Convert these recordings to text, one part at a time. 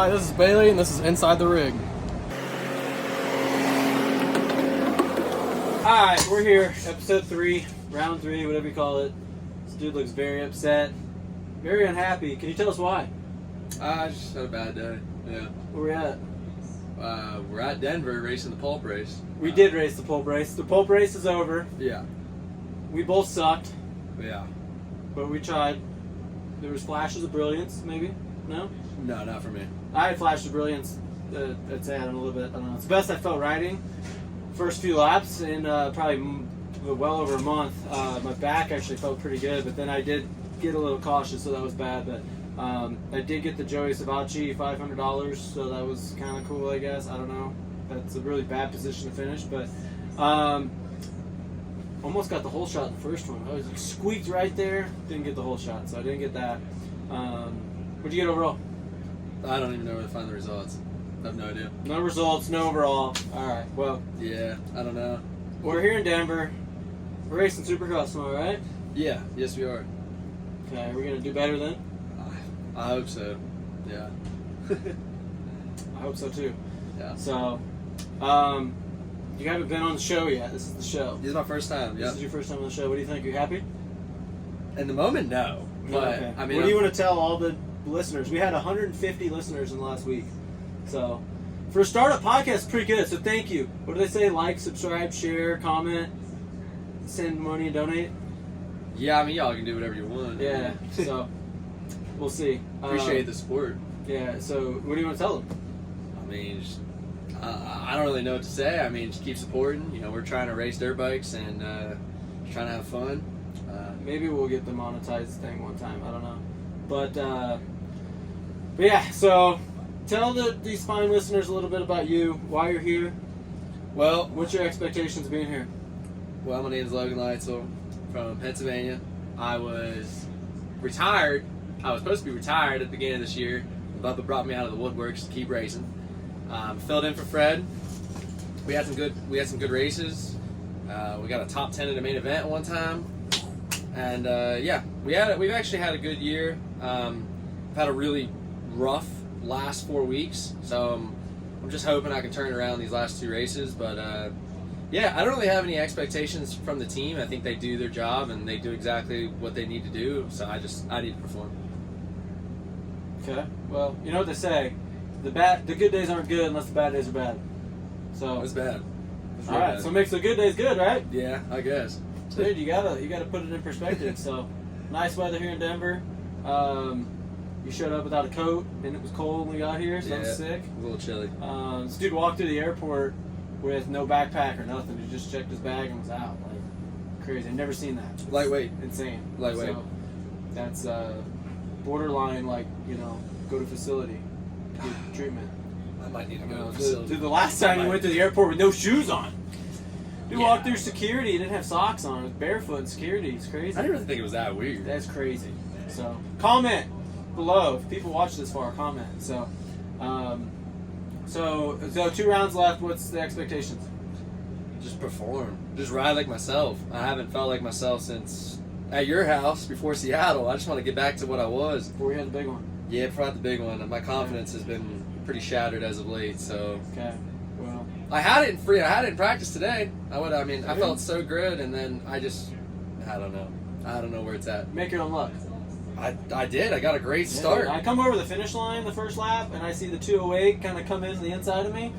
Hi, this is Bailey, and this is Inside the Rig. Alright, we're here. Episode 3, round 3, whatever you call it. This dude looks very upset, very unhappy. Can you tell us why? I just had a bad day. Yeah. Where we at? We're at Denver racing the Pulp race. We did race the Pulp race. The Pulp race is over. Yeah. We both sucked, Yeah. but we tried. There was flashes of brilliance, maybe? No? No, not for me. I had flashes of brilliance. I'd say I had a little bit. I don't know. It's the best I felt riding. First few laps in probably well over a month. My back actually felt pretty good, but then I did get a little cautious, so that was bad. But I did get the Joey Savacci $500, so that was kind of cool, I guess. I don't know. That's a really bad position to finish, but almost got the whole shot in the first one. I was like, squeaked right there. Didn't get the whole shot, so I didn't get that. What'd you get overall? I don't even know where to find the results. I have no idea. No results, no overall. All right, well. Yeah, I don't know. We're here in Denver. We're racing Supercross tomorrow, right? Yeah, yes we are. Okay, are we going to do better then? I hope so. Yeah. I hope so too. Yeah. So, you haven't been on the show yet. This is the show. This is my first time, yeah. This is your first time on the show. What do you think? Are you happy? In the moment, no. But, Okay. I mean, what do you want to tell all the listeners? We had 150 listeners in the last week. So, for a startup podcast, pretty good. So, thank you. What do they say? Like, subscribe, share, comment, send money, and donate? Yeah, I mean, y'all can do whatever you want. Yeah. So, we'll see. Appreciate the support. Yeah, so what do you want to tell them? I mean, just, I don't really know what to say. I mean, just keep supporting. You know, we're trying to race dirt bikes and just trying to have fun. Maybe we'll get the monetized thing one time. I don't know. But yeah, so tell these fine listeners a little bit about you, why you're here. Well, What's your expectations being here? my name is Logan Lietzel from Pennsylvania. I was retired. I was supposed to be retired at the beginning of this year. Bubba brought me out of the woodworks to keep racing. Filled in for Fred. We had some good races. We got a top 10 in the main event one time. And yeah, we've actually had a good year. I've had a really rough last 4 weeks, so I'm just hoping I can turn around these last 2 races. But yeah, I don't really have any expectations from the team. I think they do their job and they do exactly what they need to do. So I need to perform. Okay. Well, you know what they say: the good days aren't good unless the bad days are bad. So It's bad. all right. So it makes the good days good, right? Yeah, I guess. Dude, you gotta put it in perspective. So, nice weather here in Denver. You showed up without a coat, and it was cold when we got here, so I'm sick. A little chilly. This dude walked through the airport with no backpack or nothing. He just checked his bag and was out. Like, crazy. I've never seen that. It's Lightweight. insane. Lightweight. So, that's borderline, like, go to facility, get treatment. I might need to go to the Dude, facility. the last time you went to the airport with no shoes on. He Yeah. walked through security, he didn't have socks on, he was barefoot in security. It's crazy. I didn't really think it was that weird. That's crazy. So, comment below. If people watch this far, comment. So, so 2 rounds left. What's the expectations? Just perform. Just ride like myself. I haven't felt like myself since at your house before Seattle. I just want to get back to what I was. Before we had the big one. Yeah, before I had the big one. My confidence has been pretty shattered as of late. So Okay. Well, I had it in practice today. I felt so good, and then I don't know. I don't know where it's at. make your own luck. I did. I got a great start. I come over the finish line the first lap, and I see the 208 kind of come in the inside of me.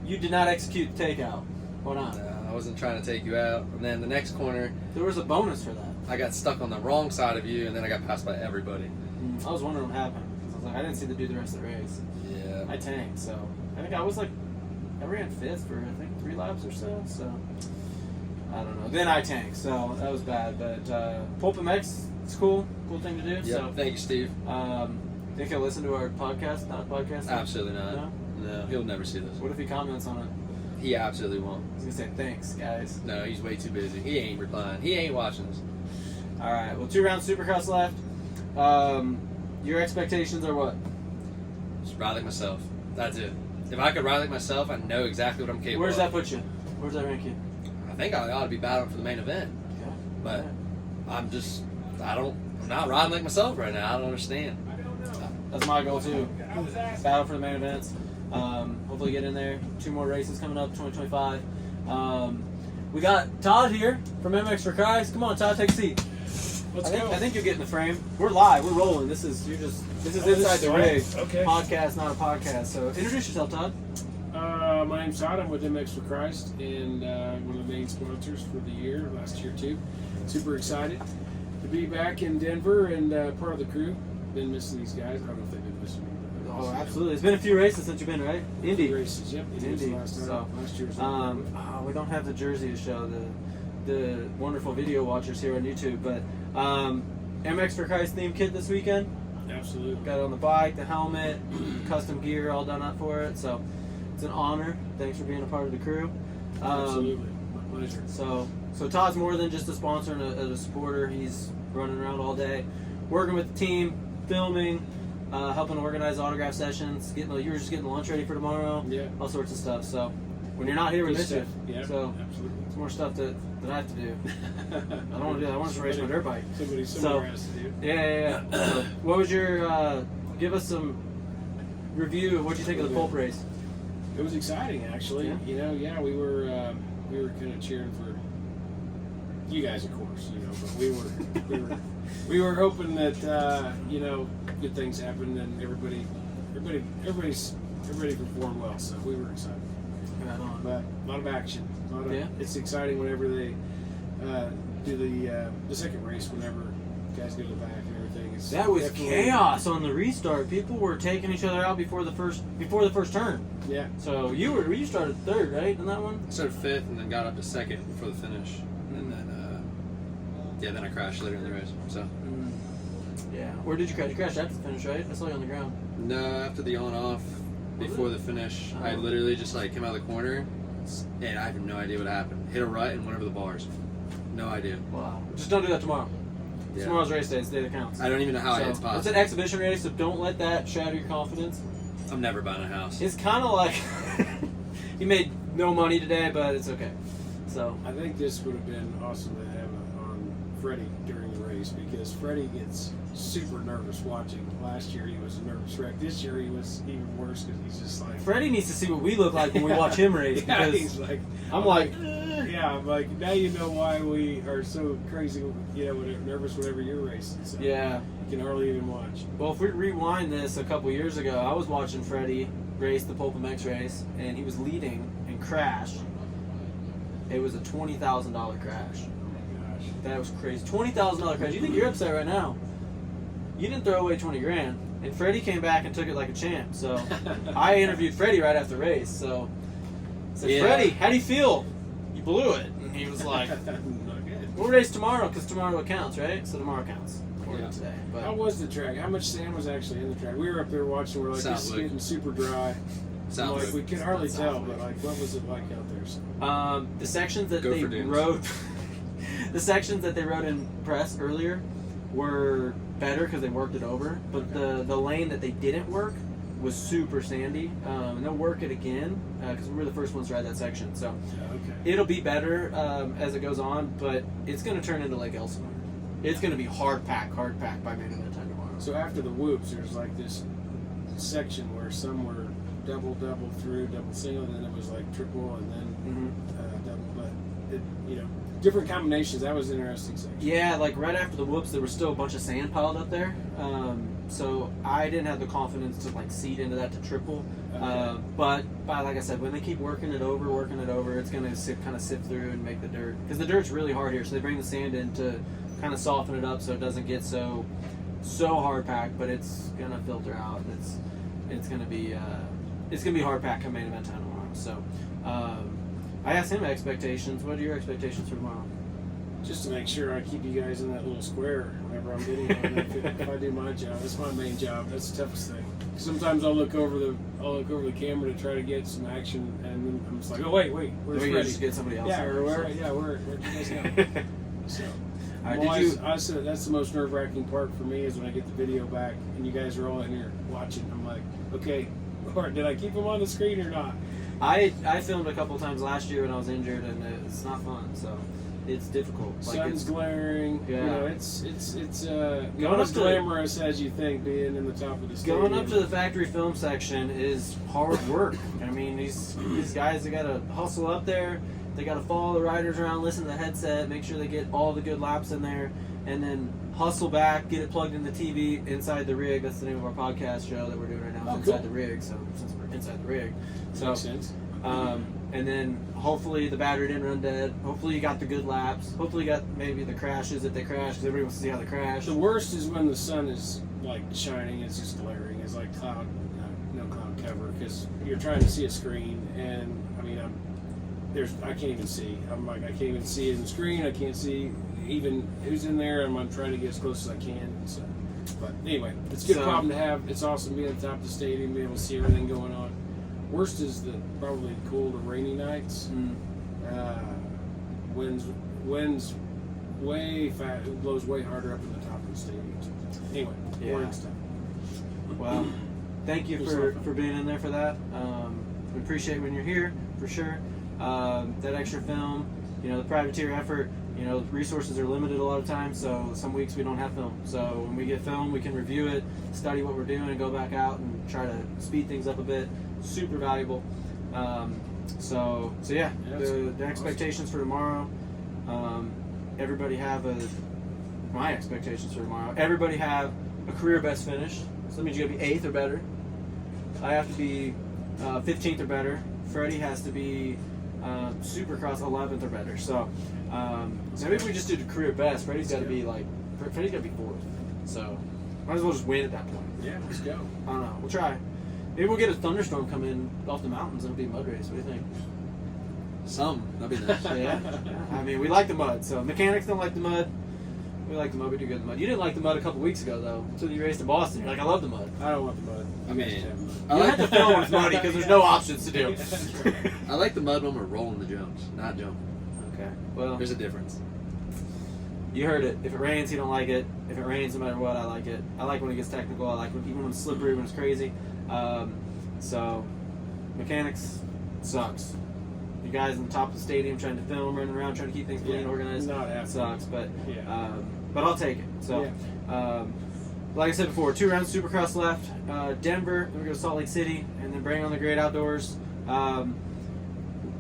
You did not execute the takeout. Why not? I wasn't trying to take you out. And then the next corner, There was a bonus for that. I got stuck on the wrong side of you, and then I got passed by everybody. I was wondering what happened. I was like, I didn't see the dude the rest of the race. Yeah. I tanked, so I think I ran 5th for 3 laps or so. So I don't know. Then I tanked, so that was bad. But Pulp MX, it's cool thing to do. Yep. So Thank you, Steve. think he'll listen to our podcast, not a podcast. Absolutely not. No? No, he'll never see this. What if he comments on it? He absolutely won't. He's gonna say thanks, guys. No, he's way too busy. He ain't replying. He ain't watching this. All right. Well, 2 rounds Supercross left. Your expectations are what? Just ride like myself. That's it. If I could ride like myself, I know exactly what I'm capable Where's of. that put you? Where's that rank you? I think I ought to be battling for the main event. Okay. But I'm not riding like myself right now. I don't understand. That's my goal too. Battle for the main events. Hopefully get in there. 2 more races coming up, 2025. We got Todd here from MX for Christ. Come on, Todd, take a seat. Let's go. I think you'll get in the frame. We're live. We're rolling. This is inside the rig. Okay. Podcast, not a podcast. So introduce yourself, Todd. My name's Todd. I'm with MX for Christ and one of the main sponsors for the year, last year too. Super excited to be back in Denver and part of the crew. Been missing these guys. I don't know if they've been missing me. But Oh, absolutely. It's been a few races since you've been, right? Indy. Races, yep. Indy. Last time. So, Last year's we don't have the jersey to show the wonderful video watchers here on YouTube, but MX for Christ themed kit this weekend. Absolutely. Got it on the bike, the helmet, custom gear, all done up for it. So it's an honor. Thanks for being a part of the crew. Absolutely. My pleasure. So Todd's more than just a sponsor and a supporter. He's running around all day, working with the team, filming, helping organize autograph sessions. You were just getting lunch ready for tomorrow. Yeah. All sorts of stuff. So when you're not here, we Good miss you. stuff. Yeah, So absolutely. it's more stuff that I have to do. I don't want to do that. I want to race my dirt bike. Somebody somewhere has to do. Yeah. So what was your? Give us some review of what you think of the Pulp race. It was exciting, actually. Yeah. You know, we were kind of cheering for you guys, of course. You know, but we were hoping that good things happened and everybody performed well. So we were excited. Right on. But a lot of action. Yeah. It's exciting whenever they do the second race. Whenever guys go to the back and everything. It's That was definitely- chaos on the restart. People were taking each other out before the first turn. Yeah. So you started third, right, in that one? I started 5th and then got up to 2nd before the finish. And then, then I crashed later in the race. So Yeah. Where did you crash? You crashed after the finish, right? I saw you on the ground. no, after the on-off, before the finish, I literally just came out of the corner, and I have no idea what happened. Hit a rut and went over the bars. No idea. Wow. Just don't do that tomorrow. Yeah. Tomorrow's race day. It's the day that counts. I don't even know how it's It's possible. an exhibition race, so don't let that shatter your confidence. I'm never buying a house. It's kind of like you made no money today, but it's okay. So I think this would have been awesome to have on Freddie during the race because Freddie gets super nervous watching. Last year he was a nervous wreck. This year he was even worse because he's just like. Freddie needs to see what we look like when we watch him race. Yeah, Because he's like. I'm like, I'm like, now you know why we are so crazy, nervous whenever you're racing. So yeah. You can hardly even watch. Well, if we rewind this a couple years ago, I was watching Freddie race the Pulp MX race, and he was leading and crashed. It was a $20,000 crash. Oh my gosh. That was crazy. $20,000 crash. You think you're upset right now? You didn't throw away 20 grand, and Freddie came back and took it like a champ. So I interviewed Freddie right after the race. So I said, Yeah. Freddie, how do you feel? You blew it, and he was like, Not good. "We'll race tomorrow because tomorrow it counts, right? So tomorrow counts. Yeah. Today, but How was the track? How much sand was actually in the track? We were up there watching. We're like, it's Southwick. getting super dry. Southwick. Like, we could hardly Not tell, Southwick. but like, what was it like out there? So, the sections that Go they for dunes. rode, the sections that they rode in press earlier were better because they worked it over. But the lane that they didn't work was super sandy, and they'll work it again because we were the first ones to ride that section. So okay. it'll be better as it goes on, but it's going to turn into Lake Elsinore. It's going to be hard pack by main event time tomorrow. So after the whoops, there's like this section where some were double through, double single, and then it was like triple, and then double. But different combinations. That was an interesting section. Yeah, like right after the whoops, there was still a bunch of sand piled up there. So I didn't have the confidence to seed into that to triple. Okay. But like I said, when they keep working it over, it's going to kind of sift through and make the dirt. Because the dirt's really hard here, so they bring the sand in to kind of soften it up so it doesn't get so hard packed, but it's going to filter out. It's going to be hard packed come main event time tomorrow. So I asked him expectations. What are your expectations for tomorrow? Just to make sure I keep you guys in that little square whenever I'm videoing. if I do my job, that's my main job. That's the toughest thing. Sometimes I'll look over the camera to try to get some action, and then I'm just like, oh wait, where's We Freddie? just get somebody else. Yeah, there, where'd so. you guys go? So, All right, well, did you? I said that's the most nerve-wracking part for me is when I get the video back and you guys are all in here watching. I'm like, okay, or did I keep them on the screen or not? I filmed a couple times last year when I was injured, and it's not fun. So it's difficult. Sun's glaring. Yeah. You know, it's Going not as up to- glamorous as you think being in the top of the stadium. Going up to the factory film section is hard work. I mean, these guys, they got to hustle up there. They got to follow the riders around, listen to the headset, make sure they get all the good laps in there, and then hustle back, get it plugged in the TV inside the rig. That's the name of our podcast show that we're doing right now. Oh, Inside cool. the rig. So since we're inside the rig, so Makes sense. and then hopefully the battery didn't run dead. Hopefully you got the good laps. Hopefully you got maybe the crashes if they crash, because everybody wants to see how they crash. The worst is when the sun is like shining. It's just glaring. It's like cloud, no cloud cover, because you're trying to see a screen, and I mean, I can't even see. I'm like, I can't even see it in the screen. I can't see even who's in there. I'm trying to get as close as I can. So, but anyway, it's a good problem to have. It's awesome being at the top of the stadium, being able to see everything going on. Worst is the probably cold or rainy nights. Winds way fast. It blows way harder up in the top of the stadium. Anyway, boring stuff. Well, thank you for being in there for that. We appreciate when you're here for sure. That extra film, the privateer effort. Resources are limited a lot of times, so some weeks we don't have film. So when we get film, we can review it, study what we're doing, and go back out and try to speed things up a bit. Super valuable. So yeah, the expectations for tomorrow. Everybody have my expectations for tomorrow. Everybody have a career best finish. So that means you got to be 8th or better. I have to be 15th or better. Freddie has to be Supercross 11th or better. So maybe if we just do the career best, Freddie's got to be 4th. So might as well just win at that point. Yeah, let's go. I don't know. We'll try. Maybe we'll get a thunderstorm come in off the mountains and it'll be a mud race. What do you think? That'd be nice. Yeah. I mean, we like the mud. So mechanics don't like the mud. We like the mud. We do good in the mud. You didn't like the mud a couple weeks ago though, until you raced in Boston. You're like, I love the mud. I don't want the mud. I mean, You don't have to film when it's muddy because there's no options to do. I like the mud when we're rolling the jumps, not jumping. Okay. Well, There's a difference. you heard it. If it rains, you don't like it. If it rains, no matter what, I like it. I like when it gets technical. I like even when it's slippery, when it's crazy. So, mechanics sucks. You guys on the top of the stadium trying to film, running around, trying to keep things clean, organized. Not happening. Sucks, but Yeah. but I'll take it. So, like I said before, 2 rounds Supercross left. Denver, then we go to Salt Lake City, and then bring on the Great Outdoors.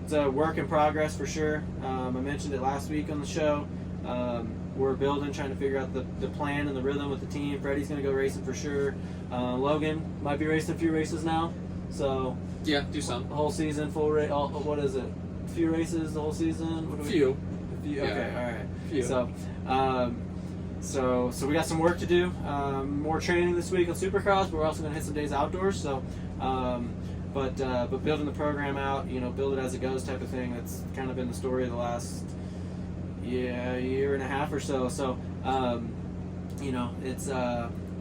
It's a work in progress for sure. I mentioned it last week on the show. We're building, trying to figure out the plan and the rhythm with the team. Freddie's going to go racing for sure. Logan might be racing a few races now. So Yeah, do some. the whole season, full race. What is it? A few races the whole season? What do we Few. Okay, Yeah. all right. Few. So we got some work to do. More training this week on Supercross, but we're also going to hit some days outdoors. So, but building the program out, build it as it goes type of thing. That's kind of been the story of the last year and a half or so. So, it's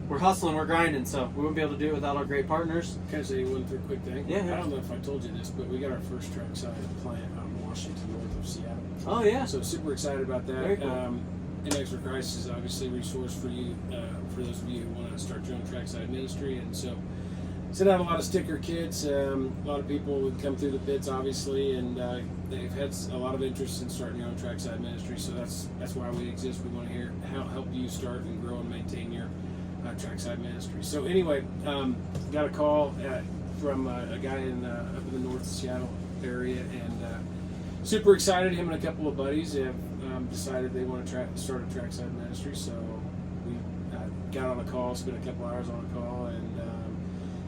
we're hustling, we're grinding. So we wouldn't be able to do it without our great partners. Can I say one quick thing? Yeah. I don't know if I told you this, but we got our first trackside plant out in Washington, north of Seattle. Oh yeah. So super excited about that. Very cool. MX for Christ is obviously a resource for you, for those of you who want to start your own trackside ministry. And so I have a lot of sticker kits. A lot of people would come through the pits, obviously, and they've had a lot of interest in starting your own trackside ministry. So that's why we exist. We want to help you start and grow and maintain your trackside ministry. So anyway, got a call from a guy up in the north Seattle area, and super excited. Him and a couple of buddies have decided they want to start a trackside ministry. So we got on a call, spent a couple hours on a call, and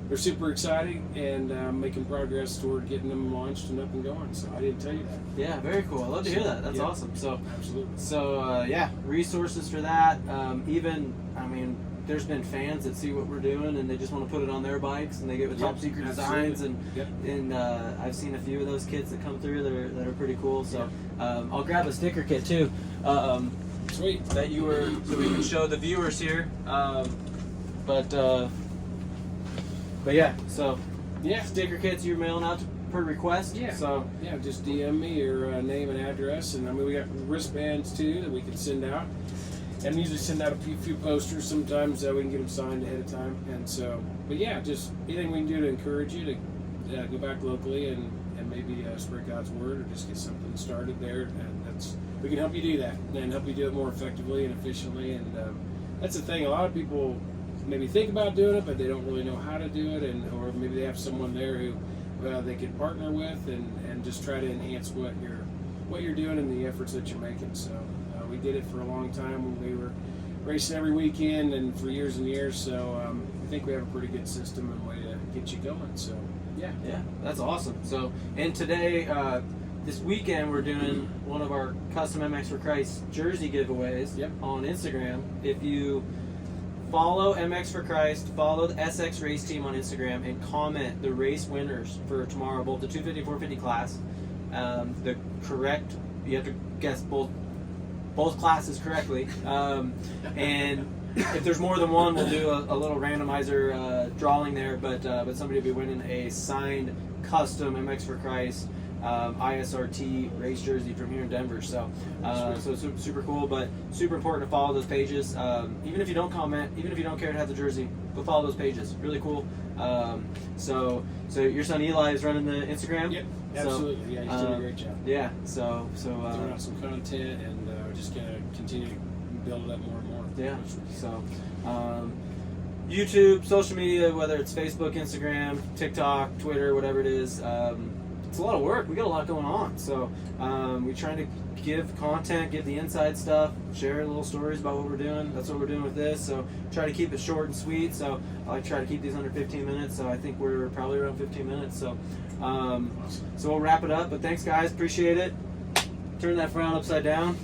they're super exciting and making progress toward getting them launched and up and going. So I didn't tell you that. Yeah, very cool. I love to hear that. That's awesome. So Absolutely. So resources for that. There's been fans that see what we're doing and they just want to put it on their bikes and they get with top secret designs and I've seen a few of those kits that come through that are pretty cool. So I'll grab a sticker kit too. Sweet. That so we can show the viewers here. Sticker kits you're mailing out per request. Yeah. So Just DM me your name and address, and we got wristbands too that we can send out. And we usually send out a few posters. Sometimes we can get them signed ahead of time. And so, just anything we can do to encourage you to go back locally and maybe spread God's word or just get something started there. And we can help you do that and help you do it more effectively and efficiently. And that's the thing. A lot of people maybe think about doing it, but they don't really know how to do it, or maybe they have someone there who they could partner with and just try to enhance what you're doing and the efforts that you're making. So we did it for a long time when we were racing every weekend and for years and years. So I think we have a pretty good system and way to get you going. So yeah, that's awesome. So and today, this weekend, we're doing one of our custom MX for Christ jersey giveaways on Instagram. If you follow MX for Christ, follow the SX Race Team on Instagram, and comment the race winners for tomorrow, both the 250, 450 class. You have to guess both classes correctly. And if there's more than one, we'll do a little randomizer drawing there. But somebody will be winning a signed custom MX for Christ ISRT race jersey from here in Denver. So it's super cool, but super important to follow those pages. Even if you don't comment, even if you don't care to have the jersey, go follow those pages. Really cool. So your son Eli is running the Instagram. Yep, absolutely. He's doing a great job. Yeah. So throwing out some content, and we're just gonna continue to build it up more and more. Yeah. So YouTube, social media, whether it's Facebook, Instagram, TikTok, Twitter, whatever it is. It's a lot of work. We got a lot going on. So we're trying to give content, give the inside stuff, share little stories about what we're doing. That's what we're doing with this. So try to keep it short and sweet. So I like to try to keep these under 15 minutes. So I think we're probably around 15 minutes. So so we'll wrap it up. But thanks, guys. Appreciate it. Turn that frown upside down.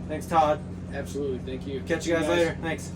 Thanks, Todd. Absolutely. Thank you. Catch you guys later. Thanks.